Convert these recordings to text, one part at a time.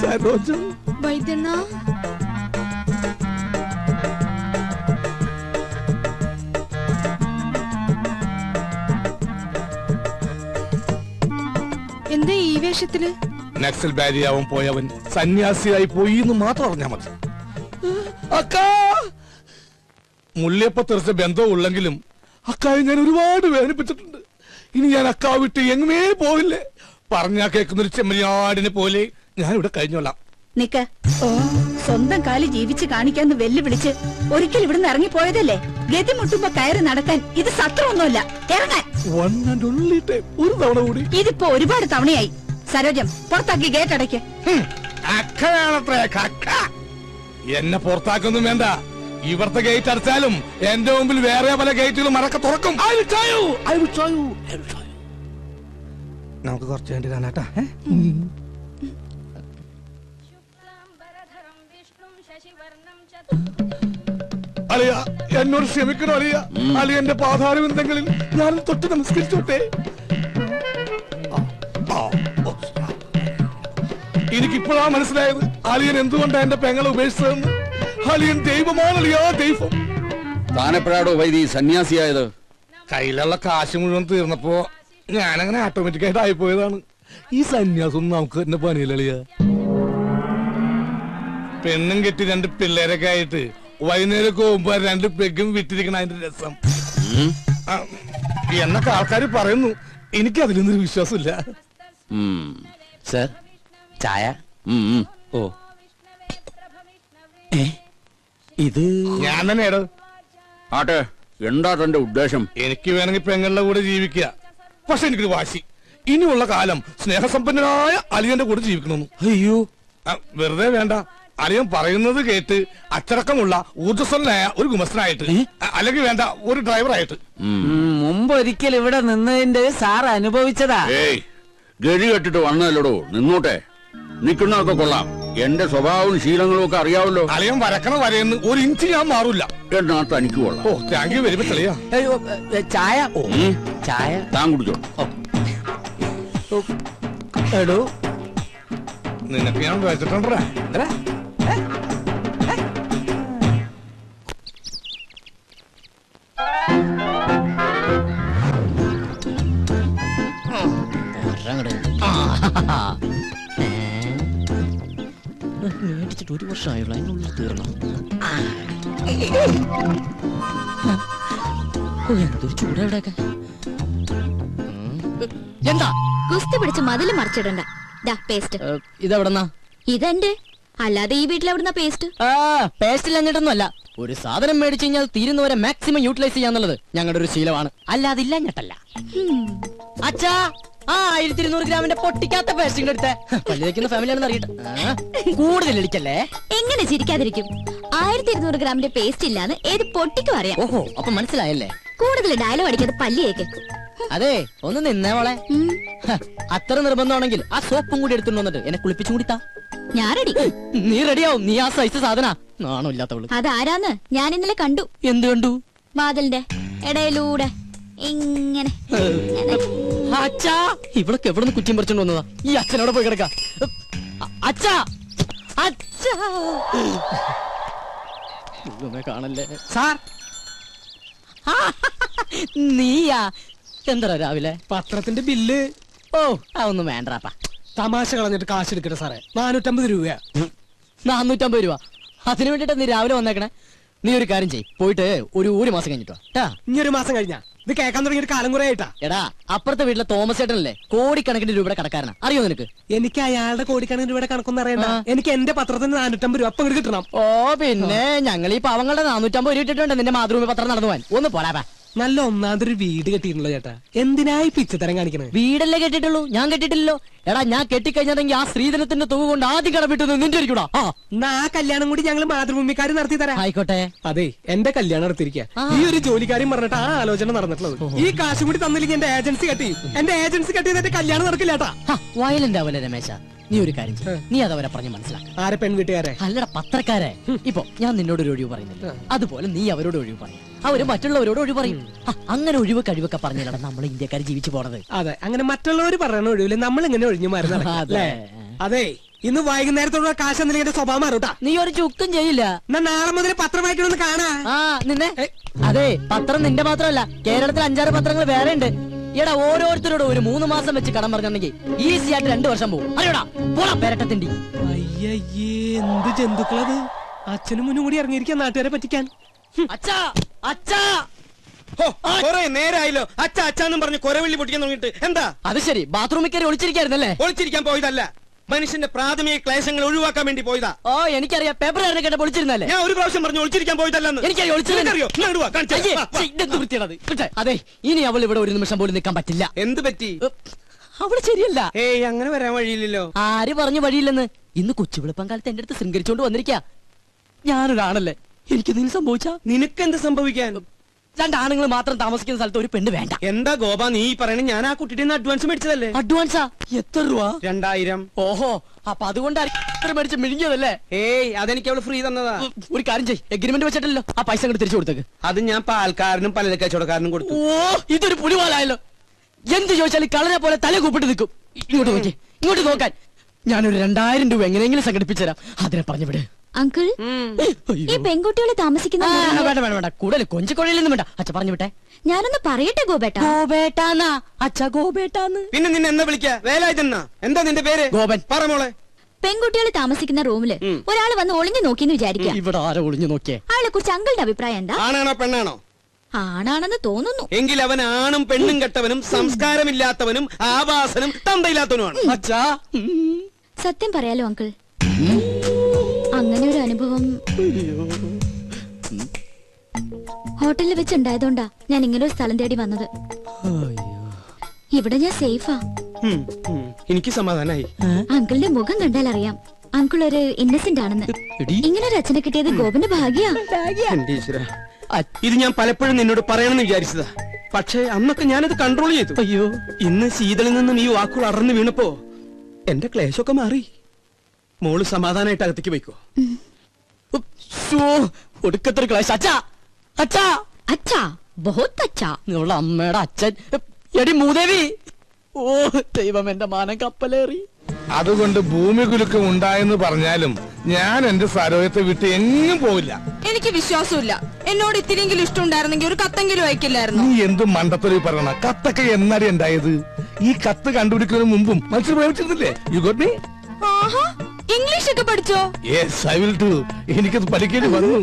സരോജം വൈദ്യണ്ണ എന്താ ഈ വേഷത്തില്? നക്സൽ ബാരിയാവൻ പോയവൻ സന്യാസിയായി പോയി എന്ന് മാത്രം അറിഞ്ഞാ മതി. അക്കാ മുല്ലയപ്പ തെറിച്ച ബന്ധവും ഉള്ളെങ്കിലും അക്കായെ ഞാൻ ഒരുപാട് വേദനിപ്പിച്ചിട്ടുണ്ട്. ഇനി ഞാൻ അക്കാ വിട്ട് എങ്ങുമേ പോവില്ലേ. പറഞ്ഞാ കേൾക്കുന്നൊരു ചെമ്മരിയാടിനെ പോലെ ഞാൻ ഇവിടെ കഴിഞ്ഞോളാം. നിക്ക്, സ്വന്തം കാലി ജീവിച്ച് കാണിക്കാന്ന് വെല്ലുവിളിച്ച് ഒരിക്കൽ ഇവിടുന്ന് ഇറങ്ങിപ്പോയതല്ലേ? ഗതി മുട്ടുമ്പോ കയറി നടക്കാൻ ഇത് സത്രമൊന്നുമല്ല. ഇറങ്ങാൻ ഒരു തവണ കൂടി. ഇതിപ്പോ ഒരുപാട് തവണയായി. സരോജം, പുറത്താക്കി ഗേറ്റ് അടയ്ക്ക്. എന്നെ പുറത്താക്കൊന്നും വേണ്ട. ഇവിടുത്തെ ഗേറ്റ് അടച്ചാലും എന്റെ മുമ്പിൽ വേറെ പല ഗേറ്റുകളും മറക്ക തുറക്കും. നമുക്ക് കുറച്ച് വേണ്ടി കാണാട്ടാ. അലിയ, എന്നോട് ക്ഷമിക്കണോ അലിയ? അലിയന്റെ പാതാരവിന്ദങ്ങളിൽ ഞാൻ തൊട്ട് നമസ്കരിച്ചോട്ടെ. എനിക്കിപ്പോഴാ മനസ്സിലായത് അലിയൻ എന്തുകൊണ്ടാ എന്റെ പെങ്ങളെ ഉപേക്ഷിച്ചതെന്ന്. അലിയൻ ദൈവമാണ് അലിയാ, ദൈവം. താനെപ്പോഴാടോ വൈദി സന്യാസിയായത്? കയ്യിലുള്ള കാശ് മുഴുവൻ തീർന്നപ്പോ ഞാനങ്ങനെ ഓട്ടോമാറ്റിക്കായിട്ട് ആയിപ്പോയതാണ്. ഈ സന്യാസം നമുക്ക് തന്നെ പണിയില്ല. പെണ്ണും കെട്ടി 2 പിള്ളേരൊക്കെ ആയിട്ട് വൈകുന്നേരം പോകുമ്പോ 2 പെഗും വിറ്റിരിക്കണ അതിന്റെ രസം എന്നൊക്കെ ആൾക്കാർ പറയുന്നു. എനിക്ക് അതിലൊന്നൊരു വിശ്വാസമില്ല. സർ, ചായ. ഓ, ഇത് ഞാൻ തന്നെയാടോ. ആട്ടെ, എന്താ തന്റെ ഉദ്ദേശം? എനിക്ക് വേണമെങ്കിൽ പെങ്ങളുടെ കൂടെ ജീവിക്കുക. പക്ഷെ എനിക്കൊരു വാശി, ഇനിയുള്ള കാലം സ്നേഹസമ്പന്നനായ അലിയന്റെ കൂടെ ജീവിക്കണമെന്ന്. അയ്യോ, വെറുതെ വേണ്ട. അലിയൻ പറയുന്നത് കേട്ട് അച്ചടക്കമുള്ള ഊർജ്ജസ്വലനായ ഒരു ഗുമസ്തനായിട്ട്, അല്ലെങ്കിൽ വേണ്ട ഒരു ഡ്രൈവറായിട്ട്. മുമ്പ് ഒരിക്കൽ ഇവിടെ നിന്നതിന്റെ സാർ അനുഭവിച്ചതാ. ഗതി കെട്ടിട്ട് വന്നതല്ലടോ, നിന്നോട്ടെ. നിൽക്കുന്നതൊക്കെ കൊള്ളാം. എന്റെ സ്വഭാവവും ശീലങ്ങളും ഒക്കെ അറിയാവല്ലോ. അലിയൻ വരക്കണ വരയെന്ന് 1 ഇഞ്ച് ഞാൻ മാറൂല. എന്നാ തനിക്ക് കൊള്ളാം. ഓ, താങ്ക് യു വെരി മച്ച് അളിയാ. ചായ. ഓ, ചായ താൻ കുടിച്ചോ. എടോ, നിനക്ക് ഞാൻ വെച്ചിട്ടുണ്ടാ. മേടിച്ചിട്ട് 1 വർഷമായുള്ളൂ, അതിനുള്ളിൽ തീർന്നു. എന്തൊരു ചൂടാ ഇവിടെയൊക്കെ. എന്താ കുസ്തി പിടിച്ച് മതില് മറിച്ചിടണ്ട. പേസ്റ്റ് ഇതെവിടെന്നാ? ഇതെന്റെ, അല്ലാതെ ഈ വീട്ടിലെവിടുന്ന പേസ്റ്റ്? പേസ്റ്റിൽ എന്നിട്ടൊന്നുമല്ല. ഒരു സാധനം മേടിച്ചു കഴിഞ്ഞാൽ തീരുന്നവരെ മാക്സിമം യൂട്ടിലൈസ് ചെയ്യാന്നുള്ളത് ഞങ്ങളുടെ ഒരു ശീലമാണ്. അല്ലാതെ ഇല്ല ഞെട്ടല്ല. അച്ഛാ, 1200 ഗ്രാമിന്റെ പൊട്ടിക്കാത്ത പേസ്റ്റിംഗ് എടുത്തേ. പല്ല് വെക്കുന്ന ഫാമിലിയാണെന്ന് അറിയട്ടെ. കൂടുതൽ ഇടിക്കല്ലേ. എങ്ങനെ ചിരിക്കാതിരിക്കും? 1200 ഗ്രാമിന്റെ പേസ്റ്റ് ഇല്ലാന്ന് ഏത് പൊട്ടിക്കും അറിയാം. ഓഹോ, അപ്പൊ മനസ്സിലായല്ലേ. കൂടുതൽ ഡയലോഗ് അടിക്കാതെ പല്ലിയേക്ക്. അതെ, ഒന്ന് നിന്നേ മോളെ. അത്ര നിർബന്ധമാണെങ്കിൽ ആ സോപ്പും കൂടി എടുത്തുകൊണ്ട് വന്നിട്ട് എന്നെ കുളിപ്പിച്ചും കൂടി താ. ഞാൻ റെഡി. നീ റെഡിയാവും. നീ ആ സൈസ് സാധന. നാണോ ഇല്ലാത്തവള്. അതാരാന്ന് ഞാൻ ഇന്നലെ കണ്ടു. എന്ത് കണ്ടു? വാതിലിന്റെ ഇടയിലൂടെ ഇങ്ങനെ. അച്ഛാ, ഇവളൊക്കെ എവിടെ നിന്ന് കുറ്റിയും പറിച്ചോണ്ട് വന്നതാ? ഈ അച്ഛനോടെ പോയി കിടക്ക. അച്ഛാ, അച്ഛാ, കാണല്ലേ സാർ. നീയാ? എന്താ രാവിലെ പത്രത്തിന്റെ ബില്ല്? ഓ, അതൊന്നും വേണ്ടാപ്പാ. തമാശ കളഞ്ഞിട്ട് കാശ് എടുക്കട്ടെ സാറേ. 450 രൂപ. 450 രൂപ? അതിനു വേണ്ടിട്ടാ നീ രാവിലെ വന്നേക്കണേ. നീ ഒരു കാര്യം ചെയ്യ്, പോയിട്ട് ഒരു മാസം കഴിഞ്ഞിട്ടോ. ഇനി 1 മാസം കഴിഞ്ഞാ ഇത് കേൾക്കാൻ തുടങ്ങിയ കാലം കുറെ ആയിട്ടാ. എടാ, അപ്പുറത്തെ വീട്ടിലെ തോമസ് ചേട്ടനല്ലേ കോടിക്കണക്കിന് രൂപയുടെ കടക്കാരനാ, അറിയോ നിനക്ക്? എനിക്ക് അയാളുടെ കോടിക്കണക്കിന് രൂപയുടെ കണക്കൊന്നും അറിയണ്ട. എനിക്ക് എന്റെ പത്രത്തിന് 450 രൂപ അപ്പം ഇങ്ങോട്ട് കിട്ടണം. ഓ, പിന്നെ ഞങ്ങൾ ഈ പാവങ്ങളുടെ 450 രൂപ ഇട്ടിട്ടുണ്ട് നിന്റെ മാതൃഭൂമി പത്രം നടന്നു പോവാൻ. ഒന്ന് പോരാ. നല്ല ഒന്നാമതൊരു വീട് കെട്ടിയിട്ടുള്ളൂ ചേട്ടാ. എന്തിനായി പിച്ചത്തരം കാണിക്കണേ? വീടല്ലേ കെട്ടിട്ടുള്ളൂ, ഞാൻ കെട്ടിട്ടില്ലല്ലോ. എടാ, ഞാൻ കെട്ടിക്കഴിഞ്ഞാണെങ്കിൽ ആ സ്ത്രീധനത്തിന്റെ തുക കൊണ്ട് ആദ്യം കടമിട്ടു നിന്റെ ഇരിക്കൂടാ. എന്നാ ആ കല്യാണം കൂടി ഞങ്ങൾ മാതൃഭൂമിക്കാർ നടത്തി തരാം. ആയിക്കോട്ടെ. അതെ, എന്റെ കല്യാണം നടത്തിയിരിക്കുക. ഈ ഒരു ജോലിക്കാരും പറഞ്ഞിട്ട് ആ ആലോചന നടന്നിട്ടുള്ളത്. ഈ കാശ് കൂടി തന്നില്ലെങ്കിൽ എന്റെ ഏജൻസി കെട്ടി. എന്റെ ഏജൻസി കെട്ടിയതിന്റെ കല്യാണം നടക്കില്ല ചേട്ടാ. വയലന്റ് ആവല്ലേ രമേശ. നീ ഒരു കാര്യം ചെയ്യ്, നീ അതവരെ പറഞ്ഞ് മനസ്സിലാക്കാം. ആരെ? പെൺവീട്ടുകാരെ? അല്ലട, പത്രക്കാരെ. ഇപ്പൊ ഞാൻ നിന്നോട് ഒരു ഒഴിവ് പറയുന്നില്ല, അതുപോലെ നീ അവരോട് ഒഴിവ് പറയും, അവര് മറ്റുള്ളവരോട് ഒഴിവ് പറയും. അങ്ങനെ ഒഴിവ് കഴിവൊക്കെ പറഞ്ഞാണ് നമ്മൾ ഇന്ത്യക്കാർ ജീവിച്ചു പോണത്. അതെ, അങ്ങനെ മറ്റുള്ളവർ പറയണ ഒഴിവില്ല നമ്മൾ ഇങ്ങനെ ഒഴിഞ്ഞു മാറുന്നത്. അതെ, ഇന്ന് വൈകുന്നേരത്തോടുള്ള കാശ് എന്തെങ്കിലും എന്റെ സ്വഭാവം മാറൂട്ടാ. നീ ഒരു ചുക്കും ചെയ്യില്ല. എന്നാ നാളെ മുതൽ പത്രം വായിക്കണമെന്ന് കാണാ. ആ നിന്നെ അതെ, പത്രം നിന്റെ മാത്രമല്ല, കേരളത്തിൽ 5-6 പത്രങ്ങൾ വേറെ ഉണ്ട്. ഈടാ ഓരോരുത്തരോട് ഒരു 3 മാസം വെച്ച് കടം പറഞ്ഞിട്ടുണ്ടെങ്കിൽ ഈസി ആയിട്ട് 2 വർഷം പോകും. അറിയോടാ, പോടാ പേരട്ടത്തിണ്ടി. അയ്യയ്യേ, എന്ത് ജന്തുക്കളത്. അച്ഛനും മുന്നും കൂടി ഇറങ്ങിയിരിക്കാൻ നാട്ടുകാരെ പറ്റിക്കാൻ. അച്ഛാ അച്ഛാ. കൊറേ നേരായല്ലോ അച്ഛ അച്ഛാന്നും പറഞ്ഞ് കൊരവെള്ളി പൊട്ടിക്കാൻ തുടങ്ങിയിട്ട്. എന്താ അത് ശരി, ബാത്റൂമിൽ കയറി ഒളിച്ചിരിക്കായിരുന്നല്ലേ? ഒളിച്ചിരിക്കാൻ പോയതല്ല, മനുഷ്യന്റെ പ്രാഥമിക ക്ലേശങ്ങൾ ഒഴിവാക്കാൻ വേണ്ടി പോയതാ. ഓ എനിക്കറിയാം, പേപ്പർ കാരനെ കേട്ട പൊളിച്ചിരുന്നല്ലേ? ഞാൻ ഒരു പ്രാവശ്യം പറഞ്ഞു ഒളിച്ചിരിക്കാൻ പോയതല്ലെന്ന്. എനിക്കറിയോ നിനക്കറിയോ? ഇങ്ങോട്ട് വാ, കാണിച്ചു അയ്യേ, തരാം. വാ, വാ. ഇതെന്ത് വൃത്തിയാണത്? ഇട്ടേ. അതെ, ഇനി അവൾ ഇവിടെ ഒരു നിമിഷം പോലും നിൽക്കാൻ പറ്റില്ല. എന്ത് പറ്റി? അവള് ശരിയല്ല. ഏയ്, അങ്ങനെ വരാൻ വഴിയില്ലല്ലോ. ആര് പറഞ്ഞു വഴിയില്ലെന്ന്? ഇന്ന് കൊച്ചുവിളപ്പം കാലത്ത് എന്റെ അടുത്ത് ശൃംഗരിച്ചോണ്ട് വന്നിരിക്കാ. ഞാനൊരാണല്ലേ, എനിക്കെന്തെങ്കിലും സംഭവിച്ചാ? നിനക്കെന്ത് സംഭവിക്കാൻ? 2 ആണുങ്ങൾ മാത്രം താമസിക്കുന്ന സ്ഥലത്ത് ഒരു പെണ്ണ് വേണ്ട. എന്താ ഗോപ നീ പറയണേ? ഞാൻ ആ കുട്ടിയുടെ അഡ്വാൻസ് മേടിച്ചതല്ലേ? അഡ്വാൻസാ? എത്ര രൂപ? 2000. ഓഹോ, അപ്പൊ അതുകൊണ്ടാണ് മേടിച്ച് മിഴുങ്ങിയതല്ലേ? ഏയ്, അതെനിക്ക് അവള് ഫ്രീ തന്നതാ. ഒരു കാര്യം ചെയ്യ്, എഗ്രിമെന്റ് വെച്ചിട്ടല്ലോ ആ പൈസ അങ്ങോട്ട് തിരിച്ചു കൊടുത്തേക്ക്. അത് ഞാൻ പാൽക്കാരനും പലചരക്ക് കച്ചവടക്കാരനും കൊടുത്തു. ഓ, ഇതൊരു പുലിവാലായല്ലോ. എന്ത് ചോദിച്ചാലും കളനെ പോലെ തല കൂപ്പിട്ട് നിൽക്കും. ഇങ്ങോട്ട് നോക്കി, ഇങ്ങോട്ട് നോക്കാൻ. ഞാനൊരു 2000 രൂപ എങ്ങനെയെങ്കിലും സംഘടിപ്പിച്ചുതരാം. അതിനെ പറഞ്ഞു വിട്. അങ്കിൾ, ഈ പെൺകുട്ടികളെ താമസിക്കുന്ന വീട്ടില് വേണ്ട വേണ്ട വേണ്ട, കൂടുതൽ കൊഞ്ചിക്കൊഴയിലൊന്നും വേണ്ട. അച്ഛ പറഞ്ഞു വിട്ടെ. ഞാനൊന്ന് പറയട്ടെ ഗോപേട്ടാ. ഗോപേട്ടാന്നാ? അച്ഛ ഗോപേട്ടാന്ന്. പിന്നെ നിന്നെ എന്താ വിളിക്കാ? വേലായുധന്നാ? എന്താ നിന്റെ പേര്? ഗോപൻ. പറ മോളെ. പെൺകുട്ടികൾ താമസിക്കുന്ന റൂമില് ഒരാൾ വന്ന് ഒളിഞ്ഞു നോക്കിന്ന് വിചാരിക്കാം. ഇവിടെ ആരോ ഒളിഞ്ഞു നോക്കിയേ? അയാളെ കുറിച്ച് അങ്കിളിന്റെ അഭിപ്രായം എന്താ? ആണാണോ പെണ്ണാണോ? ആണാണെന്ന് തോന്നുന്നു. എങ്കിൽ അവൻ ആണും പെണ്ണും കെട്ടവനും സംസ്കാരമില്ലാത്തവനും ആവാസനും തന്തയില്ലാത്തവനുമാണ്. അച്ഛാ, സത്യം പറയാലോ അങ്കിൾ, അങ്ങനെ ഒരു അനുഭവം ഹോട്ടലിൽ വെച്ചുണ്ടായതുകൊണ്ടാ ഞാൻ ഇങ്ങനെ ഒരു സ്ഥലം തേടി വന്നത്. ഇവിടെ ഞാൻ സേഫാ. എനിക്ക് സമാധാനായി. അങ്കിളിന്റെ മുഖം കണ്ടാൽ അറിയാം അങ്കിൾ ഒരു ഇന്നസെന്റ് ആണെന്ന്. ഇങ്ങനെ ഒരു അച്ഛനെ കിട്ടിയത് ഗോപന്റെ ഭാഗ്യാ. എന്റെ ഈശ്വരാ, ഇത് ഞാൻ പലപ്പോഴും നിന്നോട് പറയണമെന്ന് വിചാരിച്ചതാ. പക്ഷേ അന്നൊക്കെ ഞാനത് കൺട്രോൾ ചെയ്തു. അയ്യോ, ഇന്ന് ശീതളിൽ നിന്നും ഈ വാക്കുകൾ അറന്നു വീണപ്പോ എന്റെ ക്ലേശമൊക്കെ മാറി. മോള് സമാധാനായിട്ട് അകത്തേക്ക് പോയിക്കോ. ഒടുക്കത്തൊരു ക്ലാസ്. അച്ഛാ അച്ഛാ അച്ഛാ, ബഹുത്ത് അച്ഛാ. നിങ്ങളുടെ അമ്മയുടെ അച്ഛൻ. എടി മൂദേവി. ഓ ദൈവം, എന്റെ മാനം കപ്പലേറി. അതുകൊണ്ട് ഭൂമി കുലുക്കം ഉണ്ടായെന്ന് പറഞ്ഞാലും ഞാൻ എന്റെ സരോയത്തെ വിട്ട് എങ്ങും പോവില്ല. എനിക്ക് വിശ്വാസമില്ല. എന്നോട് ഇത്തിരിയെങ്കിലും ഇഷ്ടം ഉണ്ടായിരുന്നെങ്കിൽ ഒരു കത്തെങ്കിലും അയക്കില്ലായിരുന്നു. നീ എന്ത് മണ്ടത്തൊരു പറയണ? കത്തൊക്കെ എന്നാടി ഉണ്ടായത്? ഈ കത്ത് കണ്ടുപിടിക്കുന്നതിന് മുമ്പും മനുഷ്യർ പ്രേമിച്ചിരുന്നില്ലേ? You got me? ആഹാ, ഇംഗ്ലീഷ് ഒക്കെ പഠിച്ചോ? Yes, I will do. എനിക്കത് പഠിക്കേണ്ടി വന്നു.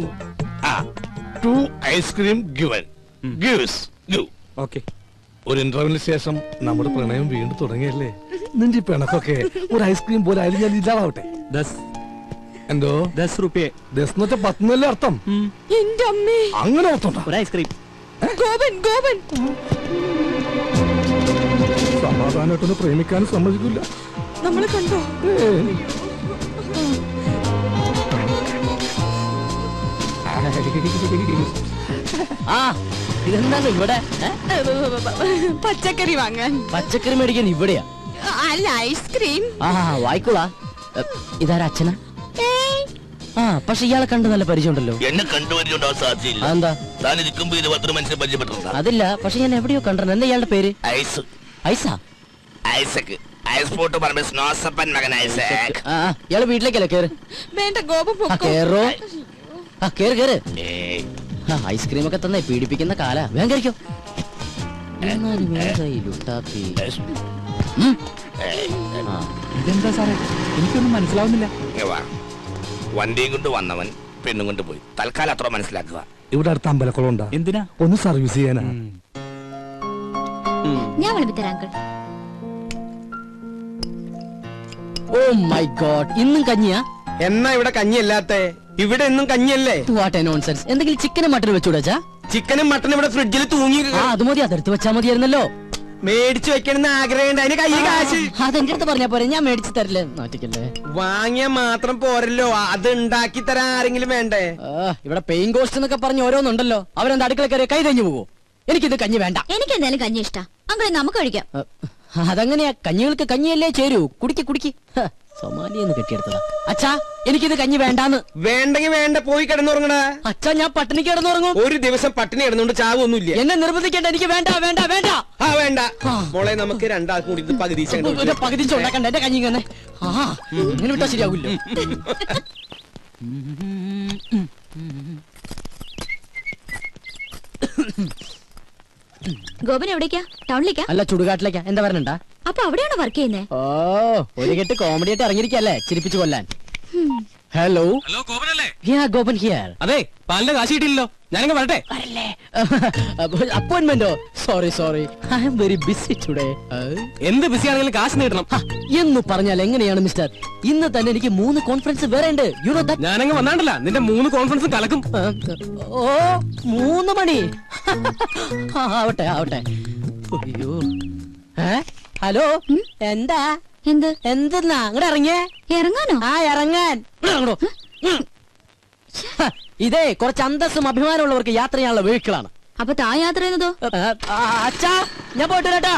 ആ, 2 ice cream given. Gives give. Okay. ഒരു ഇന്റർവ്യൂവിന് ശേഷം നമ്മുടെ പ്രണയം വീണ്ടും തുടങ്ങിയല്ലേ? നിന്റെ പിണക്കൊക്കെ ഒരു ഐസ്ക്രീം പോലെ ആയാലും ഞാൻ ഇല്ലാതാവട്ടെ. എന്തോ 10 രൂപ. 10 എന്ന് വെച്ചാൽ 10 എന്നല്ലേ അർത്ഥം? എന്റെ അമ്മേ, അങ്ങനെ ഓർത്തോണ്ട. ഒരു ഐസ്ക്രീം. ഗോപൻ ഗോപൻ. സമാധാനമായിട്ടൊന്ന് പ്രേമിക്കാനും സമ്മതിക്കില്ല. നമ്മളെ കണ്ടോ? ആ ഇതെന്താണ് ഇവിടെ? പച്ചക്കറി വാങ്ങാൻ. പച്ചക്കറി മേടിക്കാൻ ഇവിടെയാ? അല്ല, ഐസ്ക്രീം. ആ വായിക്കോളാ. ഇതാരാ അച്ഛനാ? ആ, പക്ഷെ ഇയാളെ കണ്ട് നല്ല പരിചയമുണ്ടല്ലോ. എന്നെ കണ്ടുപരിചയമുണ്ടാവാൻ സാധ്യതയില്ല. അതെന്താ? താൻ ഇരിക്കുമ്പോ 20 മനുഷ്യരെ പരിചയപ്പെട്ടിട്ടുണ്ടോ? അതില്ല, പക്ഷെ ഞാൻ എവിടെയോ കണ്ടിരുന്നു. എന്താ ഇയാളുടെ പേര്? ഐസ്. ഐസാ? ഐസക്. ഐസ് പോട്ട് പറഞ്ഞ സ്നോസപ്പൻ മകൻ ഐസക്. ആ, ഇയാള് വീട്ടിലേക്കല്ലേ? കേറ്. വേണ്ട ഗോപൻ ആ പൊക്കോ. കേറോ. ആ കേറ് കേറ്. ഏയ്, ഐസ്ക്രീം ഒക്കെ തന്നെ പീഡിപ്പിക്കുന്ന കാലാ. വേഗം കഴിക്കോ. എന്നാലും ഏതാ ഈ ലുട്ടാപ്പി? ഇതെന്താ സാറേ, എനിക്കൊന്നും മനസ്സിലാവുന്നില്ല. ഇങ്ങ് വാ. വണ്ടിയും കൊണ്ട് വന്നവൻ പെണ്ണും കൊണ്ട് പോയി. തൽക്കാലം അത്ര മനസ്സിലാക്കുക. ഇവിടെ അടുത്ത് അമ്പലക്കുളം ഉണ്ടാ? എന്തിനാ? ഒന്ന് സർവീസ് ചെയ്യാനാ. ഞാൻ വിളിപ്പിത്തരാം അങ്കിൾ. ഓ മൈ ഗോഡ്, ഇന്നും കഞ്ഞിയാ? എന്നാ ഇവിടെ കഞ്ഞിയല്ലാത്ത? ഇവിടെ എന്നും കഞ്ഞിയല്ലേ? What A nonsense. എന്തെങ്കിലും ചിക്കനും മട്ടനും വെച്ചുകൂടാ? ചിക്കനും മട്ടനും ഇവിടെ ഫ്രിഡ്ജിൽ തൂങ്ങി. ആ അത് മതി, അതെടുത്ത് വെച്ചാ മതിയായിരുന്നല്ലോ. മേടിച്ചു വെക്കണമെന്ന് ആഗ്രഹമുണ്ട്. അതിന് കയ്യിൽ കാശ്. അതെന്റെ അടുത്ത് പറഞ്ഞാ പോരെ, ഞാൻ മേടിച്ചു തരില്ലേ. നാട്ടിക്കല്ലേ. വാങ്ങിയ മാത്രം പോരല്ലോ, അത് ഉണ്ടാക്കി തരാൻ ആരെങ്കിലും വേണ്ടേ? ഇവിടെ പെയിൻ കോസ്റ്റ് എന്നൊക്കെ പറഞ്ഞ് ഓരോന്നുണ്ടല്ലോ. അവരെന്താ അടുക്കള കയറി കൈ തഞ്ഞു പോകുമോ? എനിക്കിത് കഞ്ഞി വേണ്ട. എനിക്ക് എന്തായാലും കഞ്ഞി ഇഷ്ടാ. അങ്കിളെ നമുക്ക് കഴിക്കാം. അതങ്ങനെയാ, കഞ്ഞികൾക്ക് കഞ്ഞിയല്ലേ ചേരൂ. കുടിക്ക് കുടിക്ക്. സൊമാലിയെന്ന് കെട്ടിയെടുത്തതാ. അച്ഛാ എനിക്കിത് കഞ്ഞി വേണ്ടാന്ന്. വേണ്ടെങ്കി വേണ്ട, പോയി കിടന്നുറങ്ങണ. അച്ഛാ ഞാൻ പട്ടിണി കിടന്നുറങ്ങും. ഒരു ദിവസം പട്ടിണി കിടന്നുകൊണ്ട് ചാവൊന്നുമില്ല. എന്നെ നിർബന്ധിക്കേണ്ട, എനിക്ക് വേണ്ട വേണ്ട വേണ്ട. ആ വേണ്ട മോളെ, നമുക്ക് രണ്ടാൾക്കും കൂടി ഇത് പകുതി പകുതി ഉണ്ടാക്കണ്ട, എന്റെ കഞ്ഞി ഇങ്ങനെ. ആ ഇങ്ങനെ വിട്ടാ ശരിയാവില്ല. ഗോപൻ എവിടേക്കാ? ടൗണിലേക്കാ? അല്ല ചുടുകാട്ടിലേക്കാ. എന്താ പറഞ്ഞണ്ടാ? അപ്പൊ അവിടെയാണോ വർക്ക് ചെയ്യുന്നേ? ഓ ഒരു കെട്ട് കോമഡി ആയിട്ട് ഇറങ്ങിയിരിക്കല്ലേ ചിരിപ്പിച്ചു കൊല്ലാൻ. ഹലോ ഹലോ ഗോപനല്ലേ? ഗോപൻ ഹിയർ. അതെ, പാലിന്റെ കാശ് കിട്ടിയില്ലല്ലോ, ഞാനങ്ങ് വരട്ടെ. അപ്പോയിന്റ്മെന്റോ? Sorry sorry, I am very busy today. എന്ത് ബിസി ആണെങ്കിലും കാശ് നേടണം എന്ന് പറഞ്ഞാൽ എങ്ങനെയാണ് മിസ്റ്റർ? ഇന്ന് തന്നെ എനിക്ക് 3 കോൺഫറൻസ് വേറെ ഉണ്ട്. You know that. ഞാനങ്ങ് വന്നാണ്ടല്ല, നിന്റെ 3 കോൺഫറൻസും കലക്കും. ഓ 3 മണി. ആവട്ടെ ആവട്ടെ. അയ്യോ ഹലോ എന്താ? എന്ത്? എന്തെന്നാ അങ്ങോട്ട് ഇറങ്ങിയേ? ഇറങ്ങാനോ? ആ ഇറങ്ങാൻ. ഇതേ കുറച്ച് അന്തസ്സും അഭിമാനമുള്ളവർക്ക് യാത്ര ചെയ്യാനുള്ള വെഹിക്കിളാണ്. അപ്പൊ താ യാത്ര ചെയ്യുന്നതോ? അച്ഛാ ഞാൻ പോയിട്ട് വരാട്ടാ.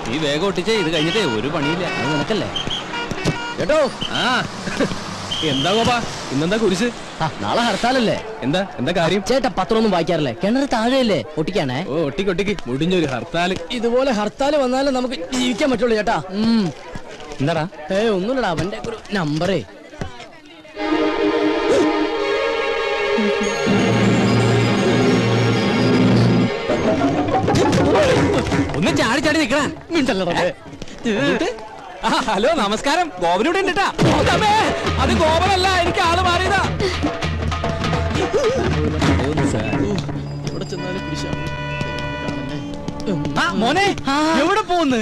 നീ വേഗം ഒട്ടിച്ചേ, ഇത് കഴിഞ്ഞിട്ടേ ഒരു പണിയില്ല. അത് നിനക്കല്ലേ കേട്ടോ? ആ എന്താ ഗോപാ, ഇന്നെന്താ കുരിശ്? നാളെ ഹർത്താലല്ലേ? എന്താ എന്താ കാര്യം? ചേട്ടാ പത്രമൊന്നും വായിക്കാറില്ലേ? കിണറ് താഴെയല്ലേ? ഒട്ടിക്കാണേ. ഓ ഒട്ടിക്ക് മുടിഞ്ഞൊരു ഹർത്താല്. ഇതുപോലെ ഹർത്താൽ വന്നാലും നമുക്ക് ജീവിക്കാൻ പറ്റുള്ളൂ ചേട്ടാ. എന്താടാ? ഒന്നുമില്ലടാ, അവന്റെ ഒരു നമ്പറേ. ഒന്ന് ചാടി ചാടി നിക്കണ. ഹലോ നമസ്കാരം, ഗോപനൂടെ ഉണ്ടിട്ടാ. അത് ഗോപനല്ല, എനിക്ക് ആള് മാറിയതാ. എവിടെ ചെന്നാലും മോനെ എവിടെ പോകുന്നു?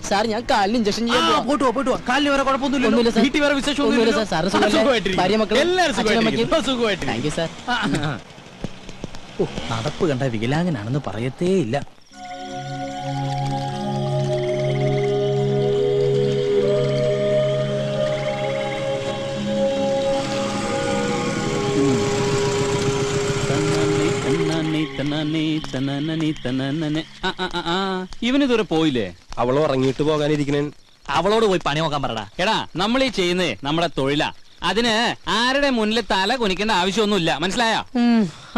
സാർ ഞാൻ കാലിന് ഇഞ്ചക്ഷൻ ചെയ്യാൻ പോയിട്ട് വാ. കാലിന് വേറെ കുഴപ്പമൊന്നുമില്ല, വീട്ടിൽ വേറെ വിശേഷം താങ്ക് യു സാർ. നടപ്പ് കണ്ട വികലാംഗനാണെന്ന് പറയത്തേ ഇല്ല. ഇവനിതുവരെ പോയില്ലേ? അവള് ഉറങ്ങിയിട്ട് പോകാനിരിക്കണേ. അവളോട് പോയി പണി നോക്കാൻ പറടാ. എടാ നമ്മൾ ഈ ചെയ്യുന്നേ നമ്മുടെ തൊഴിലാ. അതിന് ആരുടെ മുന്നിൽ തല കുനിക്കേണ്ട ആവശ്യമൊന്നുമില്ല, മനസ്സിലായോ?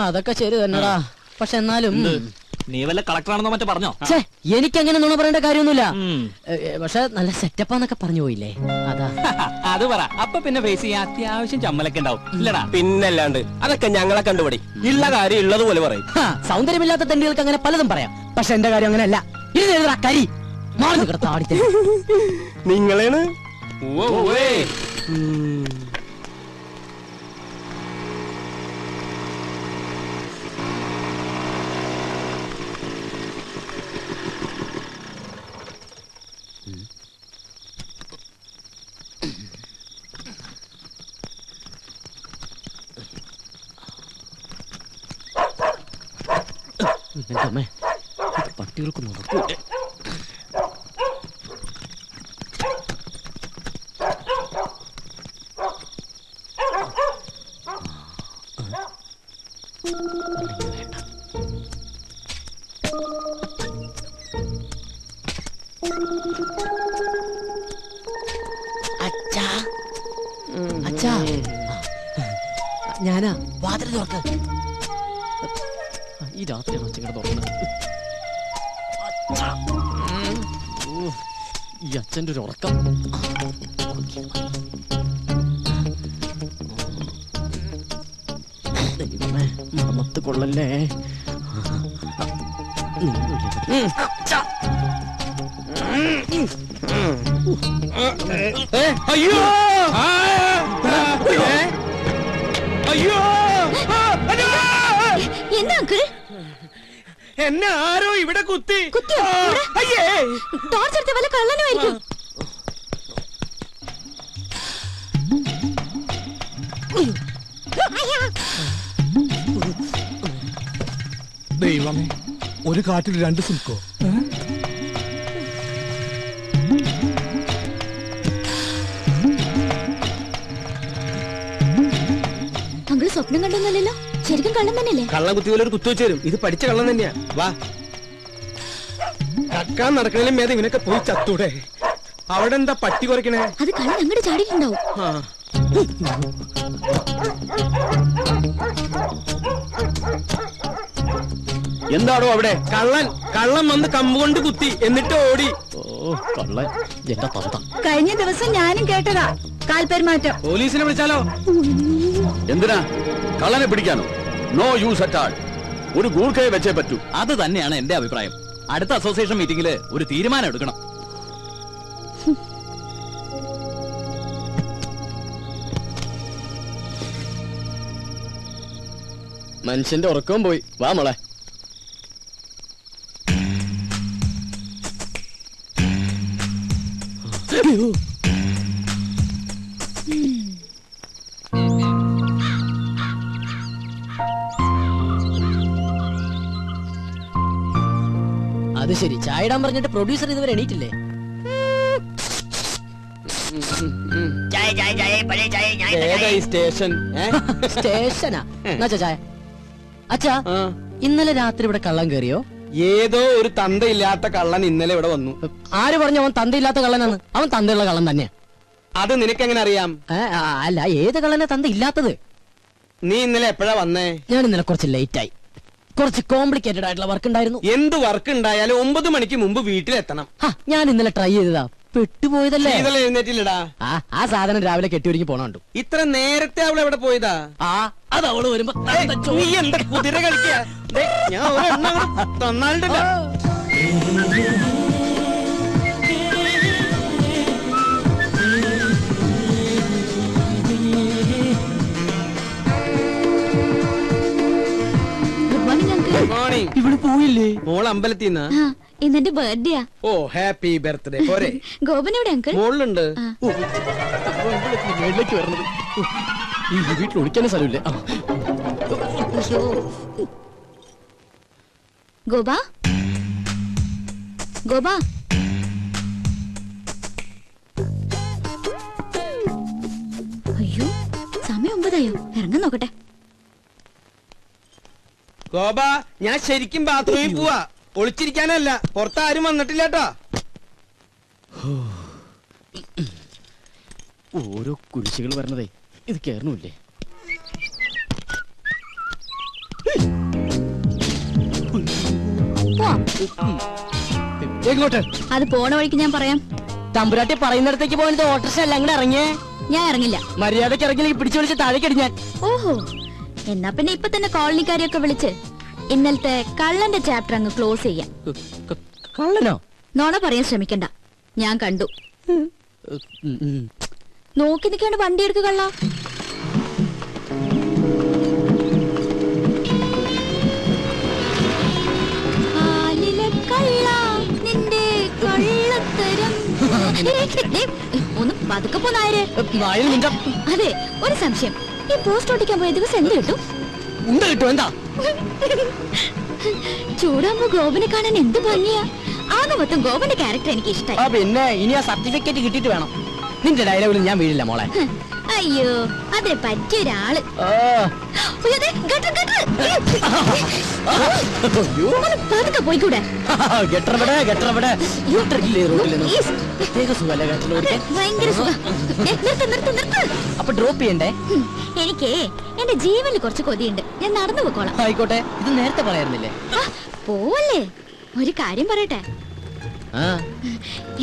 അതൊക്കെ ശരി തന്നെടാ. പക്ഷെ എന്നാലും നീ വല്ല കളക്ടറാണെന്നോ മറ്റോ പറഞ്ഞോ? എനിക്കങ്ങനെ നുണ പറയേണ്ട കാര്യമൊന്നുമില്ല. പക്ഷെ നല്ല സെറ്റപ്പാന്നൊക്കെ പറഞ്ഞു പോയില്ലേ, അതാ. അത് പറ. അപ്പൊ പിന്നെ ഫേസ് ചെയ്യാൻ അത്യാവശ്യം ചമ്മലൊക്കെ ഉണ്ടാവും, ഇല്ലടാ? പിന്നല്ലാണ്ട് അതൊക്കെ ഞങ്ങളെ കണ്ടുപിടി. ഉള്ള കാര്യം ഉള്ളതുപോലെ പറയും. സൗന്ദര്യമില്ലാത്ത തെണ്ടികൾക്ക് അങ്ങനെ പലതും പറയാം. പക്ഷെ എന്റെ കാര്യം അങ്ങനെയല്ല. ഇത് കരി നിങ്ങളാണ്. പട്ടികൾക്ക് നടക്കൂ. അച്ഛാ ഞാനാ. വാതിൽ തുറക്ക്. ഈ രാത്രിയാണ് അച്ഛൻ തുറക്കുന്നത്. ഈ അച്ഛൻ്റെ ഒരു ഉറക്കം. മണത്ത് കൊള്ളല്ലേ. അയ്യോ അയ്യോ, എന്താ അങ്കിൾ? എന്നെ ആരോ ഇവിടെ കുത്തി. അയ്യേ, ടോർച്ചെടുത്ത വല്ല കള്ളനുമായിരിക്കും. ദൈവമേ, ഒരു കാട്ടിൽ 2 സിൽക്കോ? അങ്കിൾ സ്വപ്നം കണ്ടൊന്നുമല്ലല്ലോ, ശരിക്കും കള്ളം തന്നെയല്ലേ? കള്ളം കുത്തി പോലെ ഒരു കുത്തു വെച്ച് തരും. ഇത് പഠിച്ച കള്ളം തന്നെയാ. വാ. കക്കാൻ നടക്കണേലും മേധം ഇവനൊക്കെ പോയി ചത്തൂടെ. അവിടെ എന്താ പട്ടി കുറയ്ക്കണേ? അത് കള്ളൻ അങ്ങോട്ട് ചാടിയിട്ടുണ്ടാവും. ആ. എന്താടോ അവിടെ? കള്ളൻ വന്ന് കമ്പുകൊണ്ട് കുത്തി എന്നിട്ട് ഓടി. ഓ കള്ളൻ എന്റെ തന്ത. കഴിഞ്ഞ ദിവസം ഞാനും കേട്ടതാ കാൽപെരുമാറ്റം. പോലീസിനെ വിളിച്ചാലോ? എന്തിനാ? കള്ളനെ പിടിക്കാനോ? No use at all. ഒരു ഗൂർഖയെ വെച്ചേ പറ്റൂ. അത് തന്നെയാണ് എന്റെ അഭിപ്രായം. അടുത്ത അസോസിയേഷൻ മീറ്റിംഗില് ഒരു തീരുമാനം എടുക്കണം. മനുഷ്യന്റെ ഉറക്കവും പോയി. വാ മോളെ. അത് ശരി, ചായ ഇടാൻ പറഞ്ഞിട്ട് പ്രൊഡ്യൂസർ ഇതുവരെ എണീറ്റില്ലേ? ഏതാ ഈ സ്റ്റേഷൻ? സ്റ്റേഷനാ? എന്നാ ചായ. അച്ഛാ, ഇന്നലെ രാത്രി ഇവിടെ കള്ളൻ കയറിയോ? ഏതോ ഒരു തന്തയില്ലാത്ത കള്ളൻ ഇന്നലെ ഇവിടെ വന്നു. ആര് പറഞ്ഞു അവൻ തന്തയില്ലാത്ത കള്ളനാണ്? അവൻ തന്തയുള്ള കള്ളൻ തന്നെയാ. അത് നിനക്കെങ്ങനെ അറിയാം? അല്ല, ഏത് കള്ളനെ തന്ത ഇല്ലാത്തത്? നീ ഇന്നലെ എപ്പോഴാ വന്നേ? ഞാൻ ഇന്നലെ കുറച്ച് ലേറ്റ് ആയി. കുറച്ച് കോംപ്ലിക്കേറ്റഡ് ആയിട്ടുള്ള വർക്ക് ഉണ്ടായിരുന്നു. എന്ത് വർക്ക് ഉണ്ടായാലും 9 മണിക്ക് മുമ്പ് വീട്ടിലെത്തണം. ഞാൻ ഇന്നലെ ട്രൈ ചെയ്തതാ, പെട്ടുപോയതല്ലേ. ഇന്നലെ എഴുന്നേറ്റില്ലടാ. ആ സാധനം രാവിലെ കെട്ടിയൊരുങ്ങി പോണുണ്ടു. ഇത്ര നേരത്തെ അവൾ എവിടെ പോയതാ? അത് അവള് വരുമ്പോ നീ എന്താ കുതിര കളിക്കാ? ഞാൻ ഒരെണ്ണം അങ്ങട് തന്നാലുണ്ടല്ലോ. Good morning uncle. മോർണിംഗ്. ഇവിടെ പോയില്ലേ? മോൾ അമ്പലത്തിന്നാ? ഇന്നെന്റെ ബർത്ത്ഡേയാ. ഓ ഹാപ്പി ബർത്ത്ഡേ. പോരെ? ഗോപൻ എവിടെ അങ്കിൾ? മോളിലുണ്ട്. മേളിലേക്ക് വരണത്. ഈ വീട്ടിൽ ഒളിക്കാനും സ്ഥലമില്ലേ? ഗോപ, ഗോപ. അയ്യോ, സമയം 9 ഇറങ്ങാൻ നോക്കട്ടെ. ഗോപ, ഞാൻ ശരിക്കും ബാത്റൂമിൽ പോവാ. ഒളിച്ചിരിക്കാനല്ല. പുറത്താരും വന്നിട്ടില്ല കേട്ടോ. ഓരോ കുരിശുകൾ വരണതേ ഇത് കേറണില്ലേ? എങ്ങോട്ട്? അത് പോണ വഴിക്ക് ഞാൻ പറയാം. തമ്പുരാട്ടി പറയുന്നിടത്തേക്ക് പോയത് ഓട്ടർഷ അല്ല, അങ്ങനെ ഇറങ്ങിയേ. ഞാൻ ഇറങ്ങില്ല. മര്യാദക്ക് ഇറങ്ങിയില്ലെങ്കിൽ പിടിച്ചു വിളിച്ച് താഴേക്ക് ഞാൻ. ഓഹോ, എന്നാ പിന്നെ ഇപ്പൊ തന്നെ കോളനിക്കാരെയൊക്കെ വിളിച്ച് ഇന്നലത്തെ കള്ളന്റെ ചാപ്റ്റർ അങ്ങ് ക്ലോസ് ചെയ്യാം. കള്ളനോ? നോണ പറയാൻ ശ്രമിക്കണ്ട, ഞാൻ കണ്ടു. നോക്കി നിൽക്കാണ്ട് വണ്ടി എടുക്കുക കള്ള. നിന്റെ കള്ളത്തരം. ഒന്ന് പതുക്കെ പോന്നായര്. അതെ, ഒരു സംശയം. ഈ പോസ്റ്റ് ഒട്ടിക്കാൻ പോയ ദിവസം എന്ത് കിട്ടും? കിട്ടും. എന്താ? ചൂടാകുമ്പോ ഗോപനെ കാണാൻ എന്ത് ഭംഗിയാ. ആകെ മൊത്തം ഗോപന്റെ ക്യാരക്ടർ എനിക്ക് ഇഷ്ടമായി. പിന്നെ ഇനി ആ സർട്ടിഫിക്കറ്റ് കിട്ടിയിട്ട് വേണം. നിന്റെ ഡയലോഗിൽ ഞാൻ വീഴില്ല മോളെ. അയ്യോ, അതിന് പറ്റിയ ഒരാള്. പോയിക്കൂടെ? ഭയങ്കര സുഖം. അപ്പൊ ഡ്രോപ്പ് ചെയ്യണ്ടേ? എനിക്ക് എന്റെ ജീവനിൽ കുറച്ച് കൊതിയുണ്ട്. ഞാൻ നടന്നു പോക്കോളാം. ആയിക്കോട്ടെ. ഇത് നേരത്തെ പറയാറുന്നില്ലേ? പോവല്ലേ, ഒരു കാര്യം പറയട്ടെ.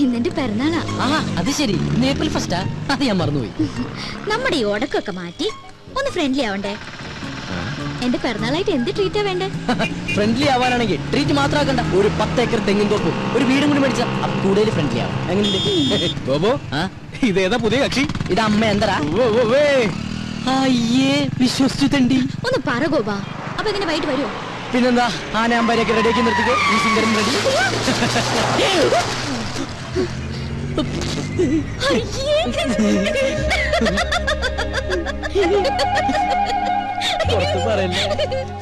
ഇന്നെന്റെ പിറന്നാളാ. അത് ശരി, ഏപ്രിൽ ഫസ്റ്റാ? അത് ഞാൻ മറന്നുപോയി. നമ്മുടെ ഈ ഉടക്കൊക്കെ മാറ്റി ഒന്ന് ഫ്രണ്ട്ലി ആവണ്ടേ? എന്റെ പിറന്നാളായിട്ട് എന്ത് ട്രീറ്റാ വേണ്ടേ? ഫ്രണ്ട്ലി ആവാനാണെങ്കിൽ ട്രീറ്റ് മാത്രം ആക്കണ്ട. ഒരു 10 ഏക്കർ തെങ്ങിൻ തോപ്പ്, ഒരു വീടും കൂടി മേടിച്ചാൽ അപ്പൊ കൂടുതൽ ഫ്രണ്ട്ലി ആവും. എങ്ങനെയുണ്ട്? ഇതേതാ പുതിയ കക്ഷി? ഇത് അമ്മ എന്തരാ? അയ്യേ, വിശ്വസിച്ചു തണ്ടി. ഒന്ന് പറ ഗോപ. അപ്പൊ ഇങ്ങനെ വൈകിട്ട് വരുമോ? പിന്നെന്താ, ആനയാമ്പാരൊക്കെ റെഡിയാക്കി നിർത്തിക്കോ. ഈ സിംഗറും റെഡി. പറയല്ലേ?